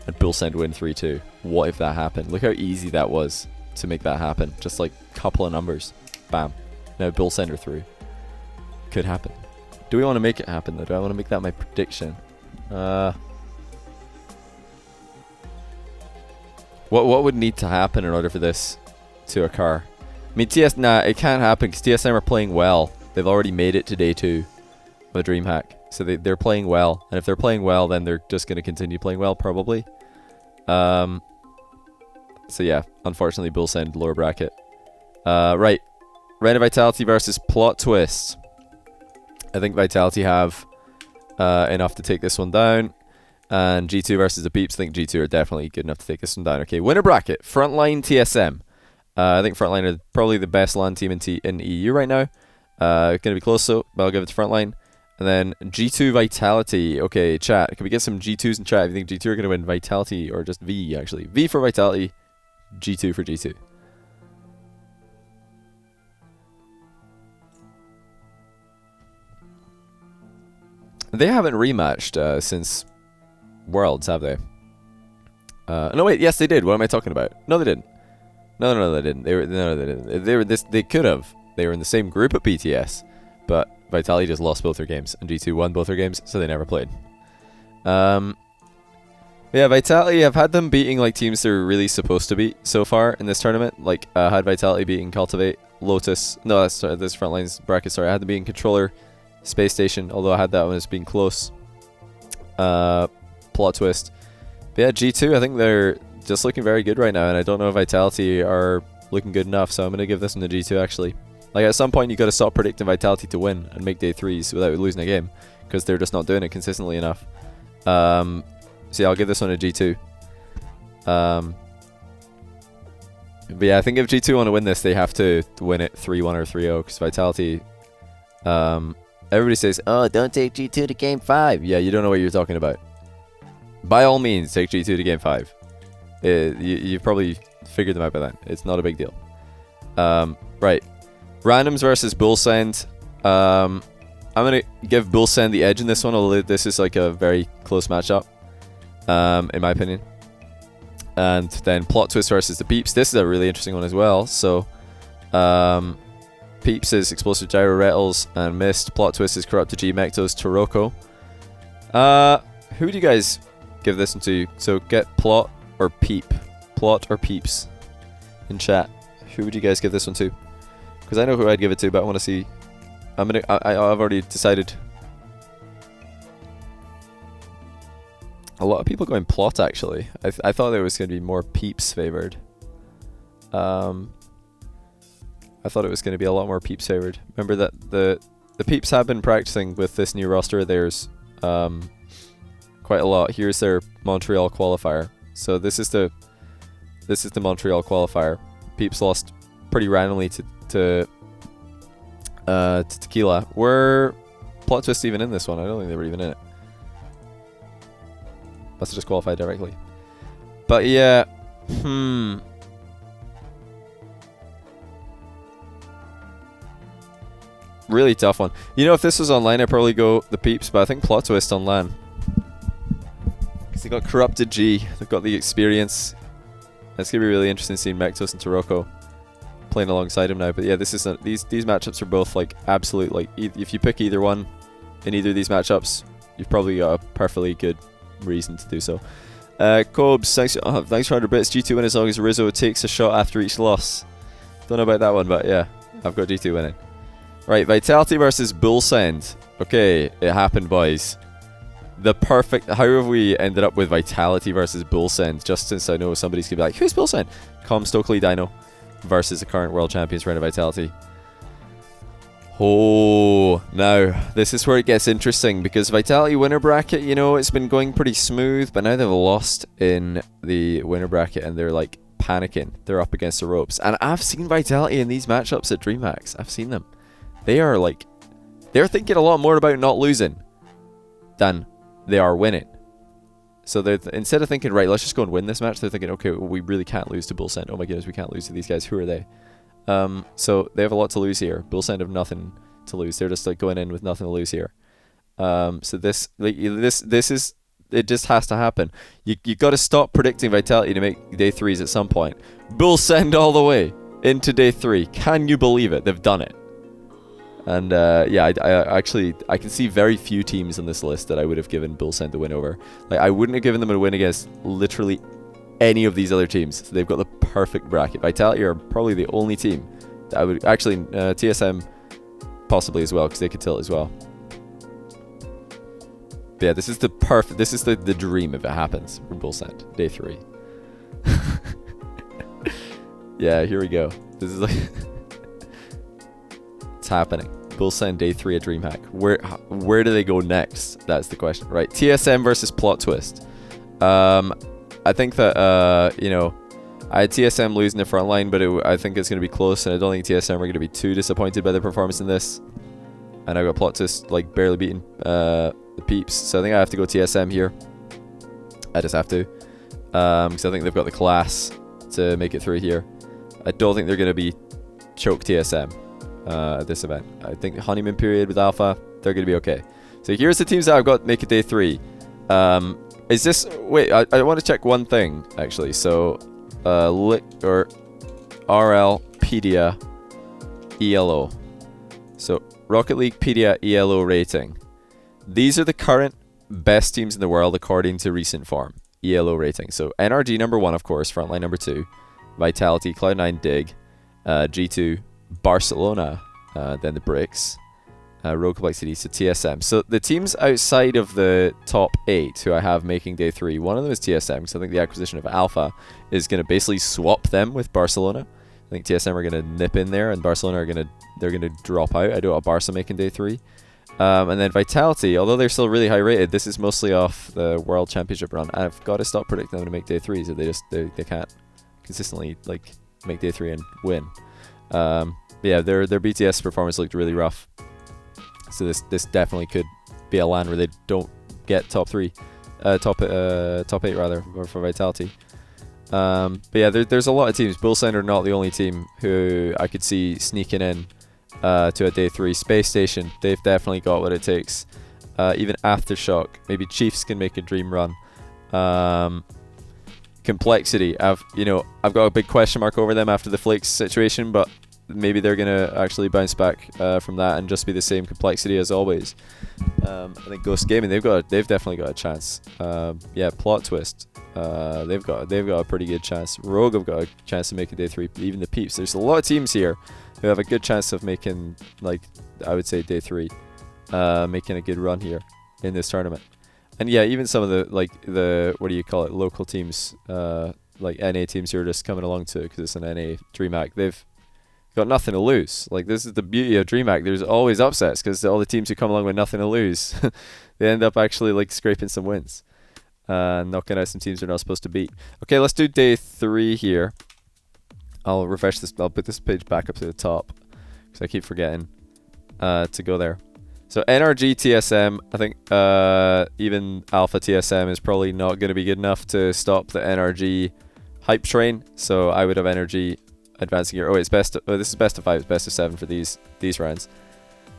and Bullsend win 3-2? What if that happened? Look how easy that was to make that happen. Just like a couple of numbers. Bam. Now Bullsend are through. Could happen. Do we want to make it happen though? Do I want to make that my prediction? What would need to happen in order for this to occur? I mean, nah, it can't happen because TSM are playing well. They've already made it to day 2 of DreamHack. So they're playing well. And if they're playing well, then they're just going to continue playing well, probably. So yeah, unfortunately, Bullsend lower bracket. Right. Reign of Vitality versus Plot Twist. I think Vitality have enough to take this one down. And G2 versus the Peeps. I think G2 are definitely good enough to take this one down. Okay, winner bracket. Frontline TSM. I think Frontline are probably the best LAN team in EU right now. Going to be close, so but I'll give it to Frontline. And then G2 Vitality. Okay, chat. Can we get some G2s in chat? If you think G2 are going to win Vitality, or just V, actually. V for Vitality, G2 for G2. They haven't rematched since Worlds, have they? No, wait. Yes, they did. What am I talking about? No, they didn't. No, they didn't. They didn't. They could have. They were in the same group at BTS, but Vitality just lost both their games, and G2 won both their games, so they never played. Yeah, Vitality. I've had them beating like teams they're really supposed to beat so far in this tournament. Like, I had Vitality beating Cultivate, Lotus. No, that's this Frontline's bracket. Sorry, I had them beating Controller, Space Station. Although I had that one as being close. Plot Twist. But yeah, G2. I think they're just looking very good right now, and I don't know if Vitality are looking good enough. So I'm gonna give this one to G2 actually. Like, at some point you got to stop predicting Vitality to win and make day 3s without losing a game, because they're just not doing it consistently enough. So yeah, I'll give this one a G2. But yeah, I think if G2 want to win this, they have to win it 3-1 or 3-0, because Vitality... everybody says, oh, don't take G2 to Game 5. Yeah, you don't know what you're talking about. By all means, take G2 to Game 5. You've probably figured them out by then. It's not a big deal. Right. Randoms versus Bullsend. I'm going to give Bullsend the edge in this one, although this is like a very close matchup, in my opinion. And then Plot Twist versus the Peeps. This is a really interesting one as well. So, Peeps is Explosive Gyro Rattles and Mist. Plot Twist is Corrupted G Mectos Toroko. Who do you guys give this one to? So get Plot or Peep. Plot or Peeps in chat. Who would you guys give this one to? Because I know who I'd give it to, but I want to see. I've already decided. A lot of people going Plot, actually. I thought there was going to be more Peeps favored. I thought it was going to be a lot more Peeps favored. Remember that the Peeps have been practicing with this new roster of theirs quite a lot. Here's their Montreal qualifier. So this is the Montreal qualifier. Peeps lost pretty randomly to Tequila. Were Plot Twist even in this one? I don't think they were even in it. Must have just qualified directly. But yeah, really tough one. You know, if this was online, I'd probably go the Peeps, but I think Plot Twist on LAN. Because they got Corrupted G, they've got the experience. It's going to be really interesting seeing Mectos and Toroko playing alongside him now. But yeah, this is these matchups are both like absolute, like if you pick either one in either of these matchups, you've probably got a perfectly good reason to do so. Cobes, thanks for 100 bits. G2 win as long as Rizzo takes a shot after each loss. Don't know about that one, but yeah, I've got G2 winning. Right, Vitality versus Bullsend. Okay, it happened, boys. The perfect... How have we ended up with Vitality versus Bullsend? Just since I know somebody's going to be like, who's Bullsend? Com Stokely Dino versus the current world champions round of Vitality. Oh, now, this is where it gets interesting, because Vitality winner bracket, you know, it's been going pretty smooth, but now they've lost in the winner bracket and they're like panicking. They're up against the ropes. And I've seen Vitality in these matchups at DreamHack. I've seen them. They are like, they're thinking a lot more about not losing than they are winning. So they're instead of thinking, right, let's just go and win this match, they're thinking, okay, well, we really can't lose to Bullsend. Oh my goodness, we can't lose to these guys. Who are they? So they have a lot to lose here. Bullsend have nothing to lose. They're just like going in with nothing to lose here. So this is, it just has to happen. You got to stop predicting Vitality to make day 3s at some point. Bullsend all the way into day 3. Can you believe it? They've done it. And yeah, I actually can see very few teams on this list that I would have given Bullsend the win over. Like, I wouldn't have given them a win against literally any of these other teams. So they've got the perfect bracket. Vitality are probably the only team that I would actually TSM possibly as well, because they could tilt as well. But yeah, this is the perfect. This is the dream if it happens for Bullsend day 3. Yeah, here we go. This is like. It's happening. Bullsend day 3 at DreamHack. Where do they go next? That's the question. Right. TSM versus Plot Twist. I think that you know, I had TSM losing the front line, but I think it's going to be close, and I don't think TSM are going to be too disappointed by their performance in this. And I got Plot Twist like barely beating the Peeps, so I think I have to go TSM here. I just have to, because I think they've got the class to make it through here. I don't think they're going to be choke TSM. At this event. I think honeymoon period with Alpha, they're going to be okay. So here's the teams that I've got to make it day 3. Is this... Wait, I want to check one thing, actually. So, or RL, Pedia, ELO. So, Rocket League, Pedia, ELO rating. These are the current best teams in the world according to recent form. ELO rating. So, NRG number 1, of course. Frontline number 2. Vitality, Cloud9, Dig. G2, Barcelona, then the Bricks, Rogue Complexity, so TSM. So the teams outside of the top 8 who I have making day 3, one of them is TSM, because I think the acquisition of Alpha is going to basically swap them with Barcelona. I think TSM are going to nip in there, and Barcelona are going to drop out. I don't have Barca making day 3. And then Vitality, although they're still really high rated, this is mostly off the World Championship run. I've got to stop predicting them to make day 3, so they can't consistently like make day 3 and win. Yeah, their BTS performance looked really rough. So this definitely could be a land where they don't get top 8 rather, or for Vitality. But yeah, there's a lot of teams. Bilson are not the only team who I could see sneaking in to a day 3. Space Station, they've definitely got what it takes. Even Aftershock, maybe Chiefs can make a dream run. Complexity, I've got a big question mark over them after the Flakes situation, but maybe they're gonna actually bounce back from that and just be the same Complexity as always. I think Ghost Gaming, they've definitely got a chance. Yeah, Plot Twist, they've got a pretty good chance. Rogue have got a chance to make a day 3. Even the Peeps, there's a lot of teams here who have a good chance of making, like, I would say day 3, making a good run here in this tournament. And yeah, even some of the what do you call it, local teams, like NA teams who are just coming along to it because it's an NA DreamHack, they've got nothing to lose. Like, this is the beauty of DreamHack. There's always upsets because all the teams who come along with nothing to lose, they end up actually like scraping some wins, knocking out some teams they're not supposed to beat. Okay, let's do day 3 here. I'll refresh this. I'll put this page back up to the top because I keep forgetting to go there. So NRG TSM, I think even Alpha TSM is probably not going to be good enough to stop the NRG hype train. So I would have NRG advancing here. Oh, it's this is best of 5, it's best of 7 for these rounds.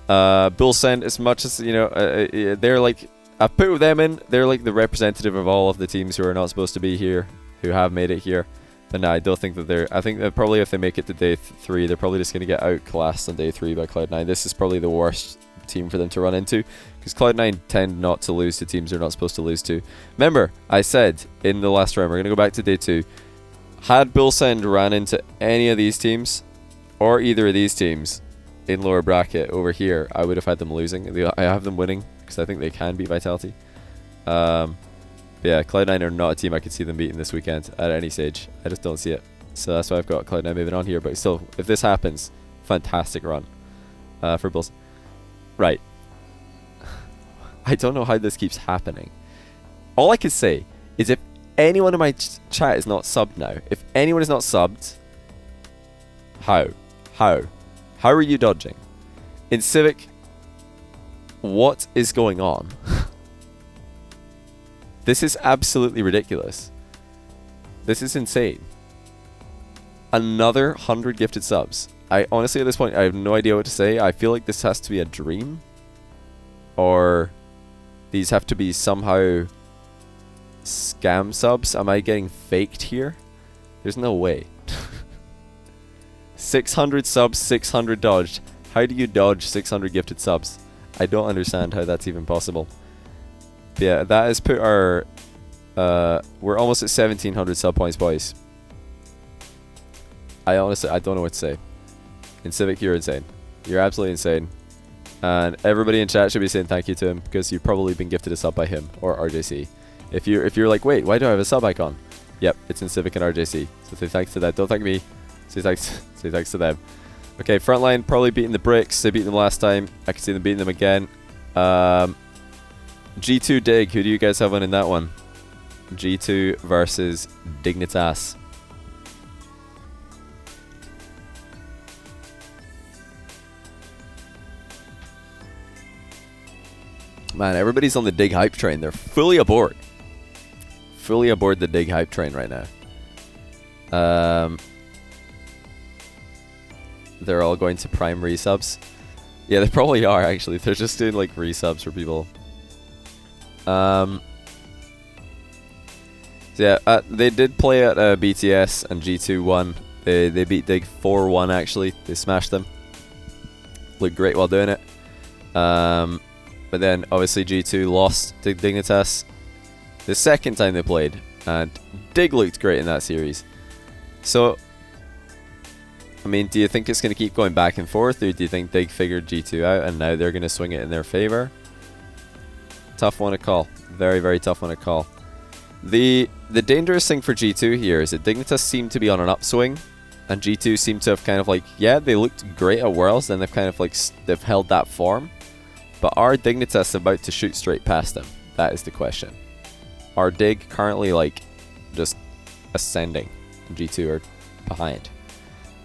Bilson, as much as they're like, I put them in. They're like the representative of all of the teams who are not supposed to be here, who have made it here. But no, I don't think that they're. I think that probably if they make it to day 3, they're probably just going to get outclassed on day 3 by Cloud9. This is probably the worst team for them to run into because Cloud9 tend not to lose to teams they're not supposed to lose to. Remember, I said in the last round, we're going to go back to day 2. Had Bilson ran into any of these teams or either of these teams in lower bracket over here, I would have had them losing. I have them winning because I think they can beat Vitality. But yeah, Cloud9 are not a team I could see them beating this weekend at any stage. I just don't see it. So that's why I've got Cloud9 moving on here. But still, if this happens, fantastic run for Bilson. Right. I don't know how this keeps happening. All I can say is if anyone in my chat is not subbed now, if anyone is not subbed, how are you dodging? In Civic, what is going on? This is absolutely ridiculous. This is insane. Another 100 gifted subs. I honestly, at this point, I have no idea what to say. I feel like this has to be a dream. Or these have to be somehow scam subs. Am I getting faked here? There's no way. 600 subs, 600 dodged. How do you dodge 600 gifted subs? I don't understand how that's even possible. But yeah, that has put our... we're almost at 1700 sub points, boys. I honestly, I don't know what to say. In Civic, you're insane. You're absolutely insane. And everybody in chat should be saying thank you to him because you've probably been gifted a sub by him or RJC. If you're like, wait, why do I have a sub icon? Yep, it's in Civic and RJC. So say thanks to that. Don't thank me. Say thanks to them. Okay, Frontline probably beating the Bricks. They beat them last time. I can see them beating them again. G2 Dig. Who do you guys have on in that one? G2 versus Dignitas. Man, everybody's on the Dig hype train. They're fully aboard. Fully aboard the Dig hype train right now. They're all going to prime resubs. Yeah, they probably are actually. They're just doing like resubs for people. So yeah, they did play at BTS and G2 won. They beat Dig 4-1 actually. They smashed them. Looked great while doing it. But then obviously G2 lost to Dignitas the second time they played, and Dig looked great in that series. So, I mean, do you think it's going to keep going back and forth, or do you think Dig figured G2 out and now they're going to swing it in their favor? Tough one to call. Very, very tough one to call. The dangerous thing for G2 here is that Dignitas seem to be on an upswing, and G2 seem to have kind of like, yeah, they looked great at Worlds, then they've kind of like, they've held that form. But are Dignitas about to shoot straight past them? That is the question. Are Dig currently like just ascending? G2 are behind.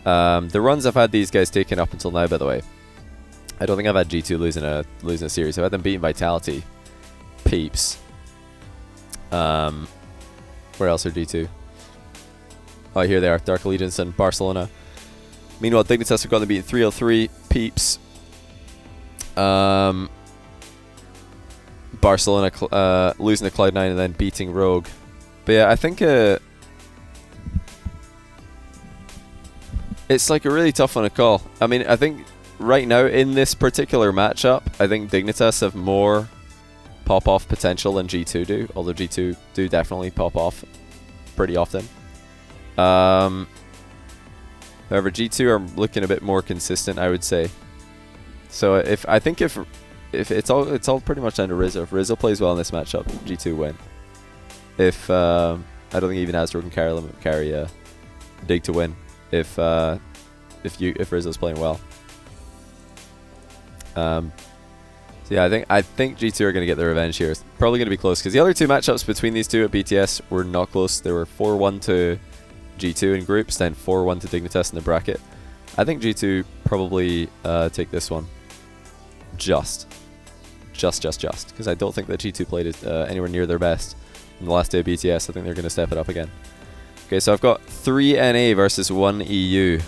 The runs I've had these guys taken up until now, by the way, I don't think I've had G2 losing a series. I've had them beating Vitality, Peeps. Where else are G2? Oh, here they are, Dark Allegiance and Barcelona. Meanwhile, Dignitas have got them beating 303, Peeps. Barcelona losing to Cloud9 and then beating Rogue. But yeah, I think it's like a really tough one to call. I mean, I think right now in this particular matchup, I think Dignitas have more pop-off potential than G2 do, although G2 do definitely pop off pretty often. However, G2 are looking a bit more consistent, I would say. So if it's all pretty much down to Rizzo. If Rizzo plays well in this matchup, G2 win. If I don't think even Asdro can carry Dig to win. If Rizzo's playing well. So yeah, I think G2 are going to get the revenge here. It's probably going to be close because the other two matchups between these two at BTS were not close. They were 4-1 to G2 in groups, then 4-1 to Dignitas in the bracket. I think G2 probably take this one. Just because I don't think that G2 played it anywhere near their best in the last day of BTS. I think they're going to step it up again. Okay, so I've got 3 NA versus 1 EU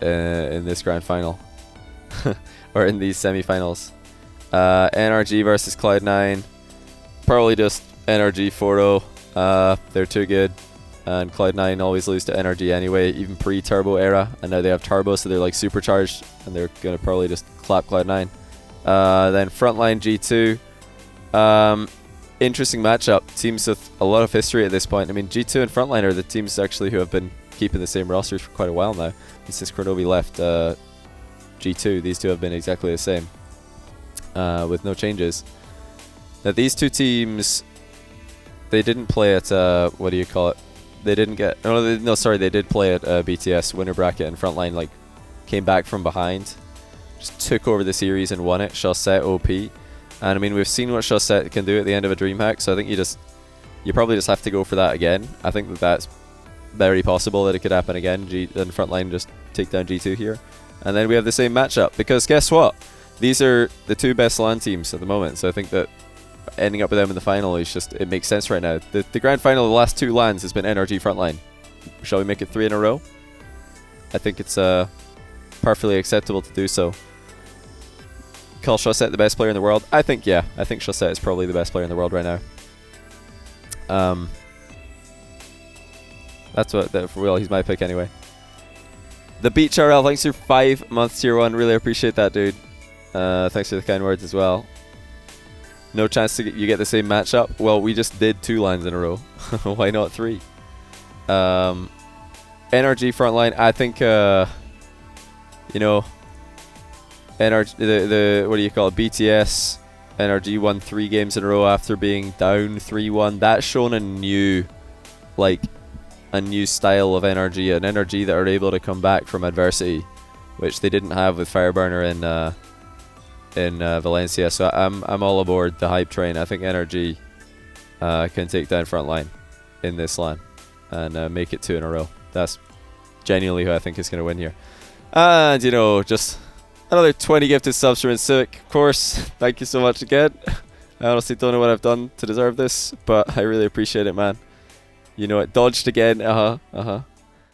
in this grand final. Or in these semi-finals. NRG versus Cloud9. Probably just NRG 4-0. They're too good. And Cloud9 always lose to NRG anyway, even pre-Turbo era. And now they have Turbo, so they're like supercharged. And they're going to probably just clap Cloud9. Then Frontline G2. Interesting matchup. Teams with a lot of history at this point. I mean, G2 and Frontline are the teams actually who have been keeping the same rosters for quite a while now. And since Kronobi left G2, these two have been exactly the same. With no changes. Now these two teams, they didn't play at, what do you call it? They didn't get, they did play at BTS winner bracket, and Frontline like came back from behind. Just took over the series and won it. Chaussette OP. And I mean, we've seen what Chaussette can do at the end of a DreamHack, so I think you probably just have to go for that again. I think that's very possible that it could happen again. And Frontline just take down G2 here. And then we have the same matchup, because guess what? These are the two best LAN teams at the moment, so I think that ending up with them in the final is just, it makes sense right now. The grand final of the last 2 LANs has been NRG Frontline. Shall we make it 3 in a row? I think it's perfectly acceptable to do so. Call Chaussette the best player in the world? I think, yeah. I think Chaussette is probably the best player in the world right now. That's what, well, he's my pick anyway. The Beach RL, thanks for 5 months tier 1. Really appreciate that, dude. Thanks for the kind words as well. No chance to you get the same matchup? Well, we just did 2 lines in a row. Why not 3? NRG Frontline, I think, you know, NRG, the what do you call it? BTS, NRG won 3 games in a row after being down 3-1. That's shown a new, like, a new style of NRG, an NRG that are able to come back from adversity, which they didn't have with Fireburner in Valencia. So I'm all aboard the hype train. I think NRG can take down Frontline in this LAN and make it 2 in a row. That's genuinely who I think is going to win here. And you know, just another 20 gifted subs from Civic, of course. Thank you so much again. I honestly don't know what I've done to deserve this, but I really appreciate it, man. You know it. Dodged again.